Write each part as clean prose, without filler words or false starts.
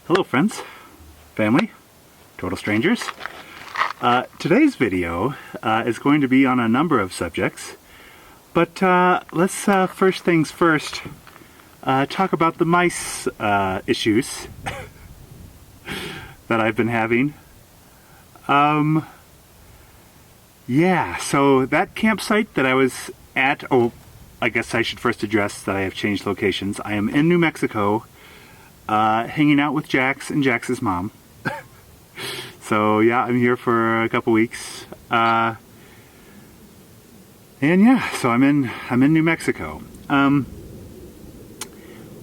Hello friends, family, total strangers. Today's video is going to be on a number of subjects, but let's first things first talk about the mice issues that I've been having. Yeah, so that campsite that I was at, I guess I should first address that I have changed locations. I am in New Mexico, hanging out with Jax and Jax's mom. So yeah, I'm here for a couple weeks. And yeah, so I'm in New Mexico.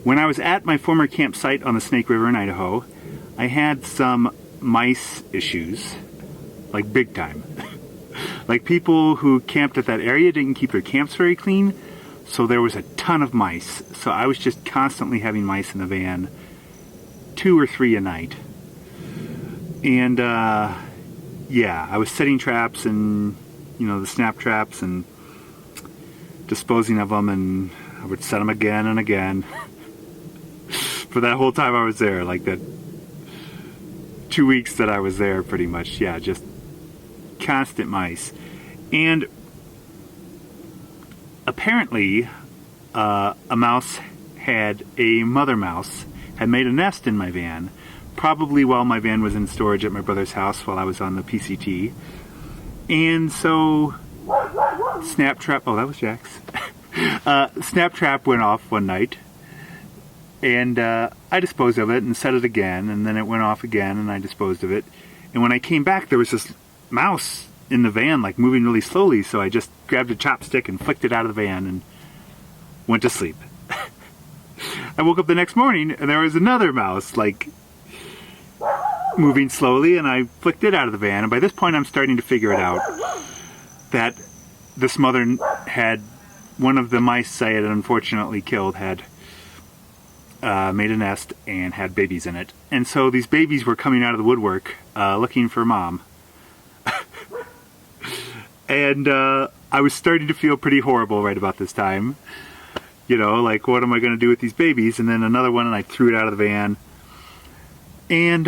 When I was at my former campsite on the Snake River in Idaho, I had some mice issues, like big time. Like people who camped at that area didn't keep their camps very clean, so there was a ton of mice. So I was just constantly having mice in the van, 2 or 3 a night. And yeah, I was setting traps and, you know, the snap traps and disposing of them, and I would set them again and again for that whole time I was there, like that 2 weeks that I was there pretty much. Yeah, just constant mice. And apparently a mother mouse had made a nest in my van, probably while my van was in storage at my brother's house while I was on the PCT. And so snap trap, oh that was Jax. Snap trap went off one night, and I disposed of it and set it again, and then it went off again and I disposed of it. And when I came back, there was this mouse in the van, like moving really slowly, so I just grabbed a chopstick and flicked it out of the van and went to sleep. I woke up the next morning and there was another mouse, like moving slowly, and I flicked it out of the van. And by this point I'm starting to figure it out, that this mother had, one of the mice I had unfortunately killed had made a nest and had babies in it. And so these babies were coming out of the woodwork looking for mom. And I was starting to feel pretty horrible right about this time. You know, like, what am I going to do with these babies? And then another one, and I threw it out of the van. And,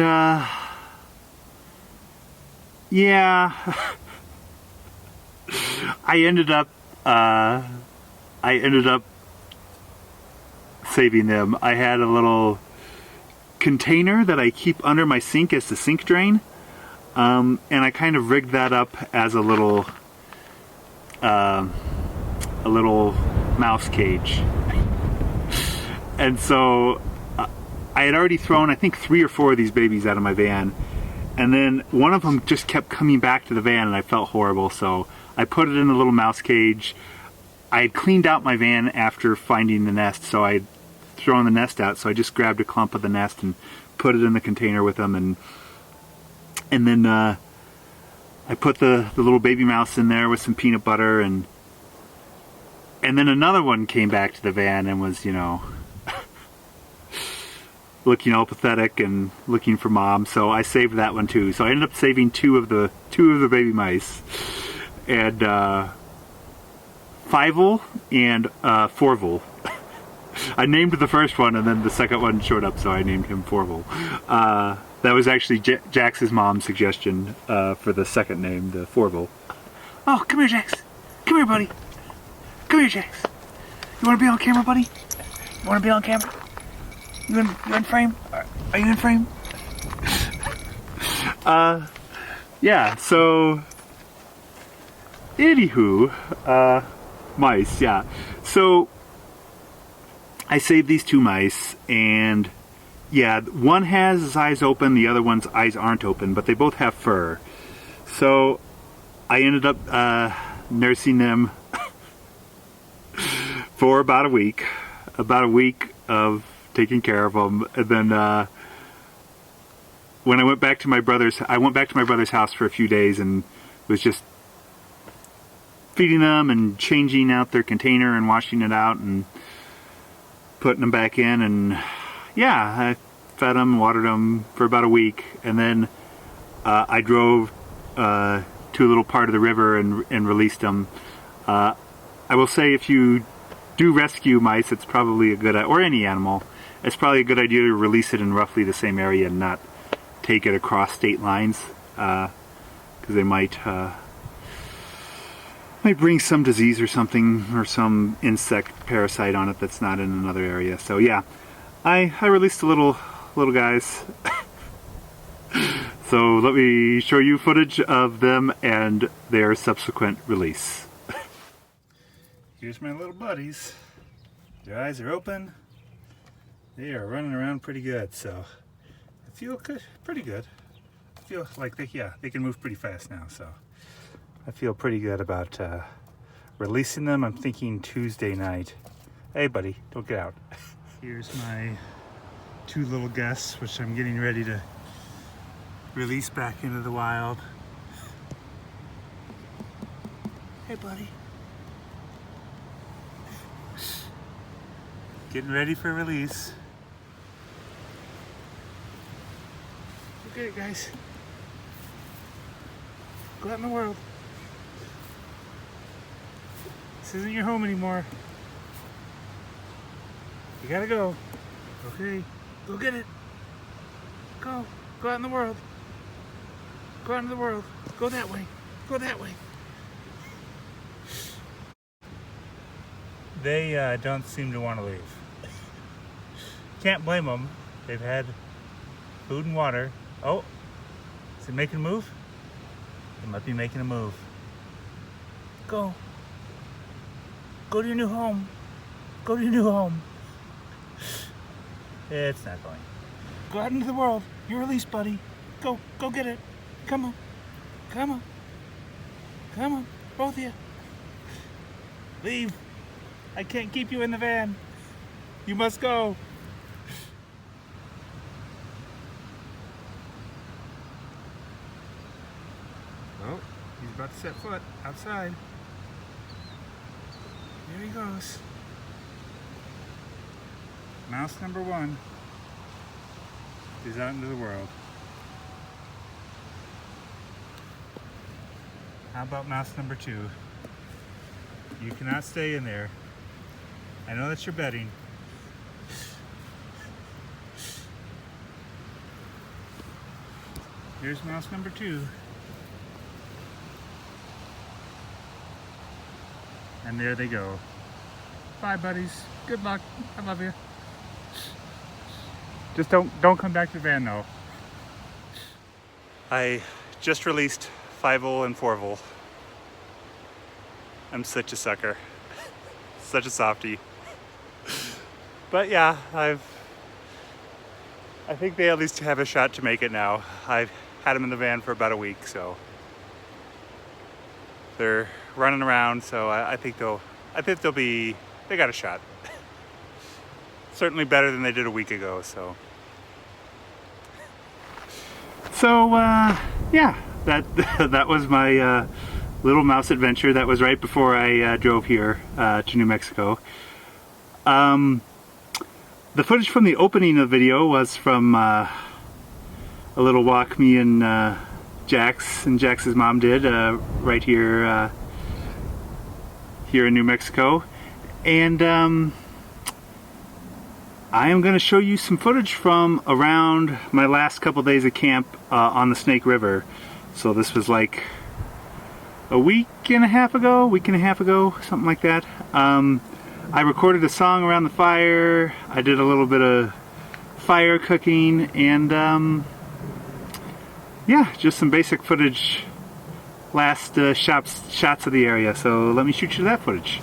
yeah, I ended up saving them. I had a little container that I keep under my sink as the sink drain. And I kind of rigged that up as a little mouse cage. And so I had already thrown, I think, 3 or 4 of these babies out of my van, and then one of them just kept coming back to the van, and I felt horrible, so I put it in the little mouse cage. I had cleaned out my van after finding the nest, so I had thrown the nest out, so I just grabbed a clump of the nest and put it in the container with them, and then I put the little baby mouse in there with some peanut butter, and then another one came back to the van and was, you know, looking all pathetic and looking for mom. So I saved that one too. So I ended up saving two of the baby mice, and Fivel and Forvel. I named the first one, and then the second one showed up, so I named him Forvel. That was actually Jax's mom's suggestion for the second name, the Forvel. Oh, come here, Jax. Come here, buddy. Come here, Jax. You want to be on camera, buddy? You want to be on camera? You in frame? Are you in frame? Yeah, so anywho, mice, yeah. So I saved these 2 mice, and yeah, one has his eyes open, the other one's eyes aren't open, but they both have fur. So I ended up nursing them for about a week of taking care of them, and then when I went back to my brother's house for a few days and was just feeding them and changing out their container and washing it out and putting them back in, and yeah, I fed them, watered them for about a week, and then I drove to a little part of the river and released them. I will say, if you do rescue mice, it's probably a good, or any animal, it's probably a good idea to release it in roughly the same area and not take it across state lines, because they might bring some disease or something, or some insect parasite on it that's not in another area. So yeah, I released the little guys. So let me show you footage of them and their subsequent release. Here's my little buddies. Their eyes are open. They are running around pretty good, so I feel good, pretty good. I feel like they can move pretty fast now, so I feel pretty good about releasing them. I'm thinking Tuesday night. Hey buddy, don't get out. Here's my two little guests, which I'm getting ready to release back into the wild. Hey buddy. Getting ready for release. Look at it, guys. Go out in the world. This isn't your home anymore. You gotta go. Okay, go get it. Go out in the world. Go out in the world. Go that way. Go that way. They don't seem to want to leave. Can't blame them. They've had food and water. Oh, is it making a move? It might be making a move. Go. Go to your new home. Go to your new home. It's not going. Go out into the world. You're released, buddy. Go get it. Come on. Come on. Come on, both of you. Leave. I can't keep you in the van. You must go. Oh, he's about to set foot outside. There he goes. Mouse number one is out into the world. How about mouse number two? You cannot stay in there. I know that's your bedding. Here's mouse number two. And there they go. Bye, buddies. Good luck. I love you. Just don't come back to the van, though. I just released 5-0 and 4-0. I'm such a sucker. Such a softie. But yeah, I think they at least have a shot to make it now. I've had them in the van for about a week, so they're running around. So I think they got a shot. Certainly better than they did a week ago. So yeah, that was my little mouse adventure. That was right before I drove here to New Mexico. The footage from the opening of the video was from a little walk me and Jax and Jax's mom did right here here in New Mexico, and I am going to show you some footage from around my last couple days of camp on the Snake River. So this was like a week and a half ago, something like that. I recorded a song around the fire. I did a little bit of fire cooking, and yeah, just some basic footage, last shots of the area. So let me shoot you that footage.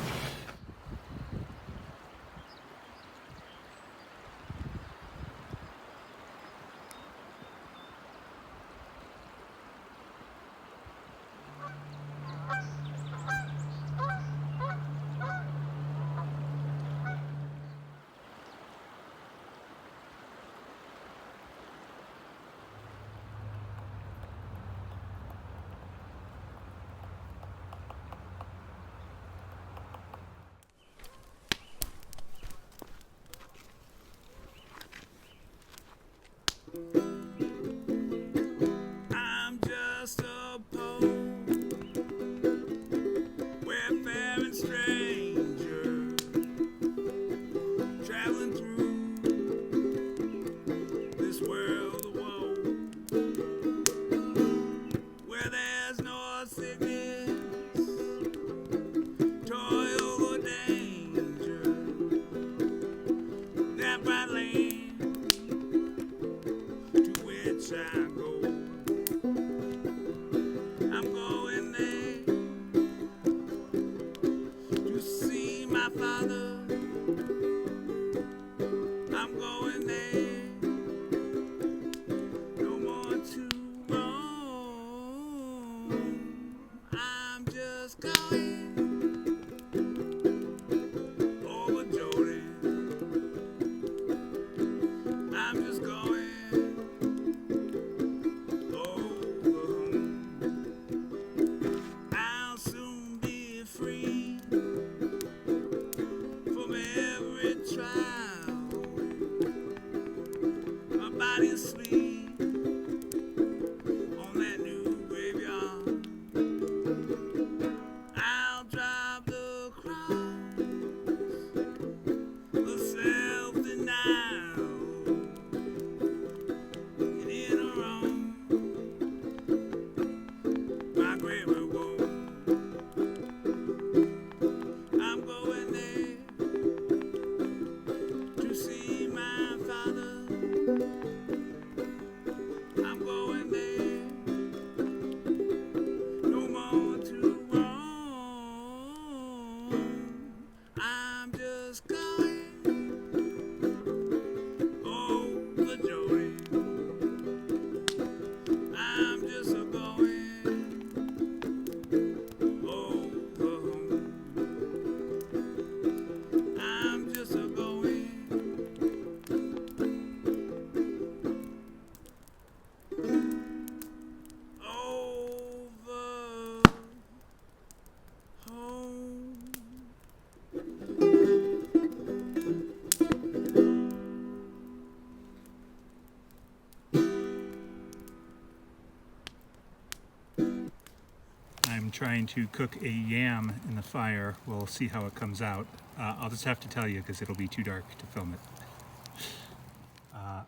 I'm trying to cook a yam in the fire. We'll see how it comes out. I'll just have to tell you because it'll be too dark to film it.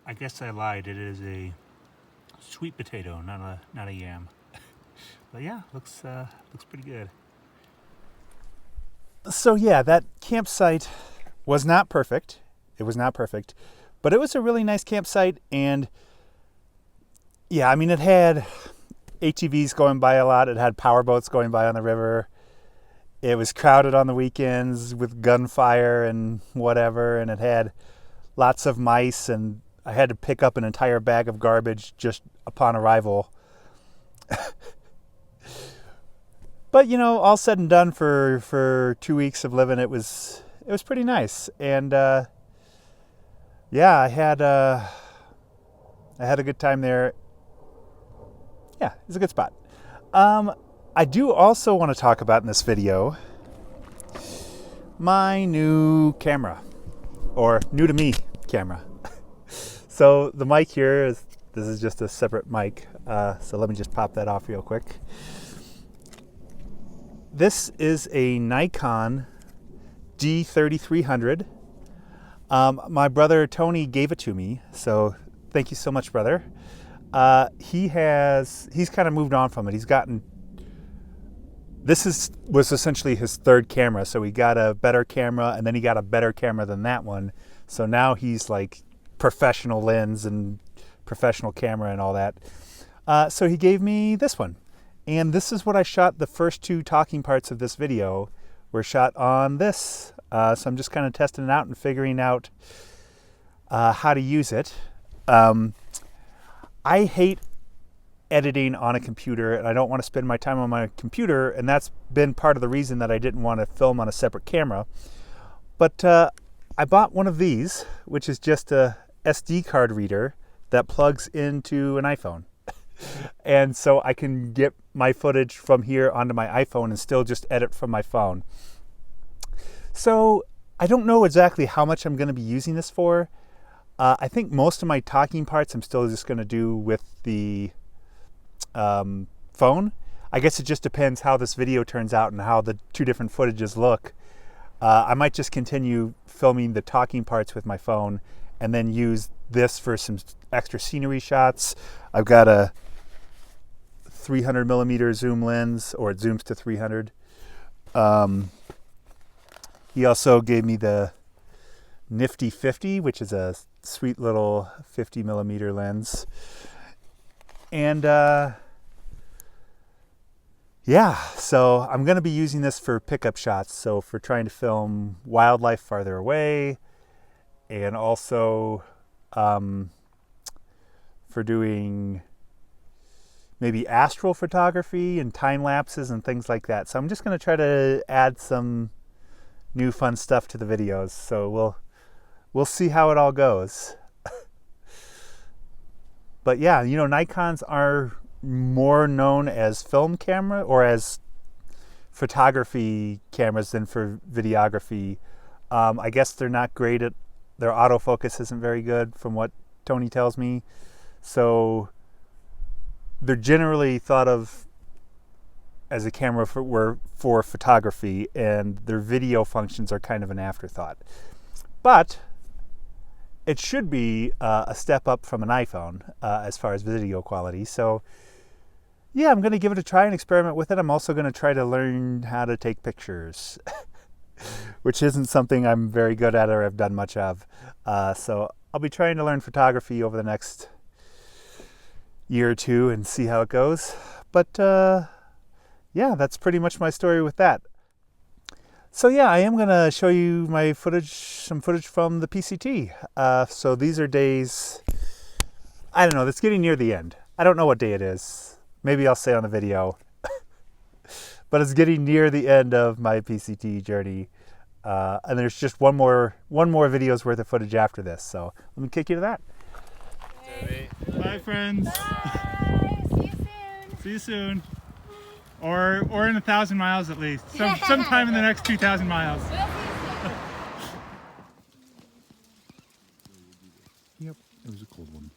I guess I lied. It is a sweet potato, not a yam. But yeah, looks pretty good. So yeah, that campsite was not perfect. It was not perfect, but it was a really nice campsite. And yeah, I mean, it had ATVs going by a lot. It had power boats going by on the river. It was crowded on the weekends with gunfire and whatever. And it had lots of mice, and I had to pick up an entire bag of garbage just upon arrival. But, you know, all said and done for 2 weeks of living, it was pretty nice. And yeah, I had a good time there. Yeah, it's a good spot. I do also want to talk about in this video my new camera, or new to me camera. So the mic here this is just a separate mic. So let me just pop that off real quick. This is a Nikon D3300. My brother Tony gave it to me, so thank you so much, brother. He's kind of moved on from it. Was essentially his third camera, so he got a better camera, and then he got a better camera than that one. So now he's like professional lens and professional camera and all that. So he gave me this one. And this is what I shot. The first two talking parts of this video were shot on this. So I'm just kind of testing it out and figuring out how to use it. I hate editing on a computer, and I don't want to spend my time on my computer, and that's been part of the reason that I didn't want to film on a separate camera. But I bought one of these, which is just a SD card reader that plugs into an iPhone. And so I can get my footage from here onto my iPhone and still just edit from my phone. So I don't know exactly how much I'm going to be using this for. I think most of my talking parts I'm still just going to do with the phone. I guess it just depends how this video turns out and how the two different footages look. I might just continue filming the talking parts with my phone and then use this for some extra scenery shots. I've got a 300 millimeter zoom lens, or it zooms to 300. He also gave me the Nifty 50, which is a sweet little 50 millimeter lens. And yeah, so I'm going to be using this for pickup shots. So for trying to film wildlife farther away, and also for doing maybe astral photography and time lapses and things like that. So I'm just going to try to add some new fun stuff to the videos. So we'll see how it all goes. But yeah, you know, Nikons are more known as film camera or as photography cameras than for videography. I guess they're not great at, their autofocus isn't very good from what Tony tells me. So they're generally thought of as a camera for photography, and their video functions are kind of an afterthought. But it should be a step up from an iPhone as far as video quality. So yeah, I'm going to give it a try and experiment with it. I'm also going to try to learn how to take pictures, which isn't something I'm very good at or have done much of. So I'll be trying to learn photography over the next year or two and see how it goes. But yeah, that's pretty much my story with that. So yeah, I am going to show you my footage, some footage from the PCT. So these are days, I don't know, it's getting near the end. I don't know what day it is. Maybe I'll say on the video. But it's getting near the end of my PCT journey. And there's just one more video's worth of footage after this. So let me kick you to that. Okay. Bye, friends. Bye. See you soon. See you soon. Or in 1,000 miles at least. Sometime in the next 2,000 miles. Yep, it was a cold one.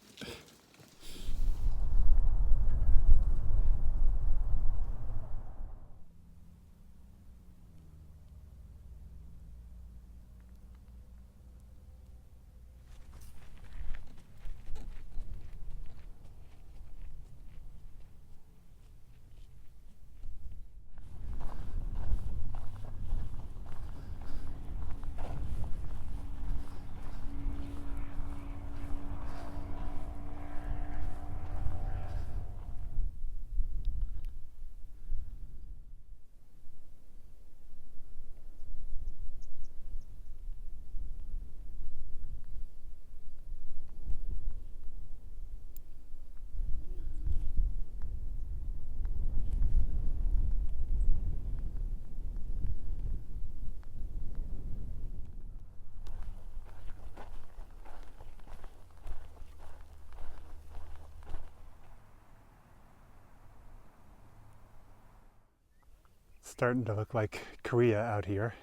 Starting to look like Korea out here,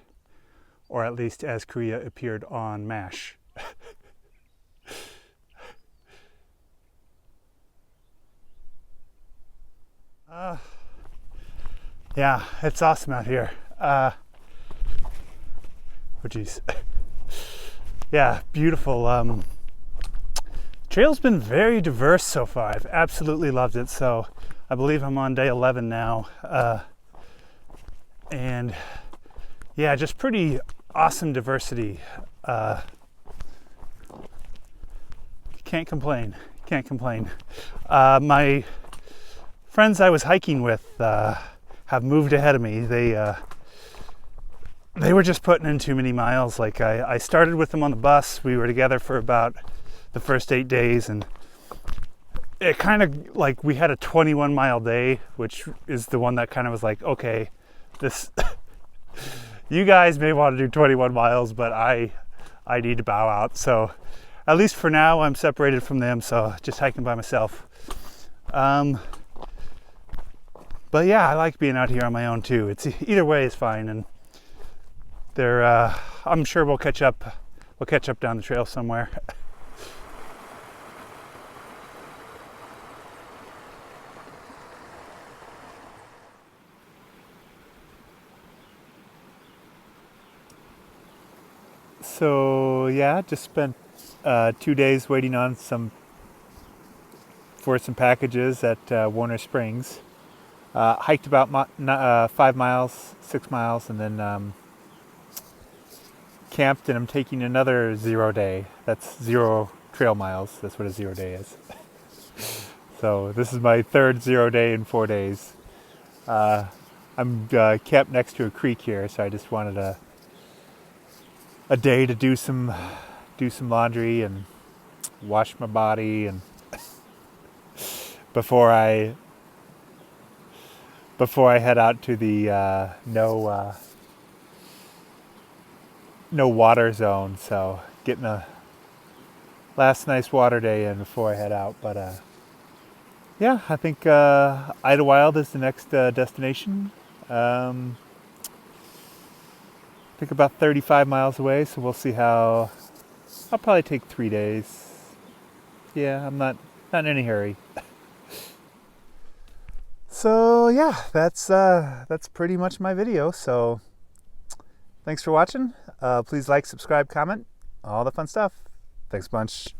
or at least as Korea appeared on MASH. Yeah, it's awesome out here. Oh geez. Yeah, beautiful. Trail's been very diverse so far. I've absolutely loved it. So I believe I'm on day 11 now. And yeah, just pretty awesome diversity. Can't complain. My friends I was hiking with have moved ahead of me. They were just putting in too many miles. Like I started with them on the bus. We were together for about the first 8 days, and it kind of like we had a 21-mile day, which is the one that kind of was like, okay, this you guys may want to do 21 miles, but I need to bow out. So at least for now, I'm separated from them, so just hiking by myself. But yeah, I like being out here on my own too. It's either way is fine, and I'm sure we'll catch up. We'll catch up down the trail somewhere. So yeah, just spent 2 days waiting on for some packages at Warner Springs. Hiked about 5 miles, 6 miles, and then camped, and I'm taking another 0 day. That's 0 trail miles. That's what a 0 day is. So this is my third 0 day in 4 days. I'm camped next to a creek here, so I just wanted a day to do some laundry and wash my body, and before I head out to the no water zone. So getting a last nice water day in before I head out. But yeah, I think Idlewild is the next destination. I think about 35 miles away, so we'll see how. I'll probably take 3 days. Yeah, I'm not in any hurry. So yeah, that's pretty much my video. So thanks for watching. Please like, subscribe, comment, all the fun stuff. Thanks a bunch.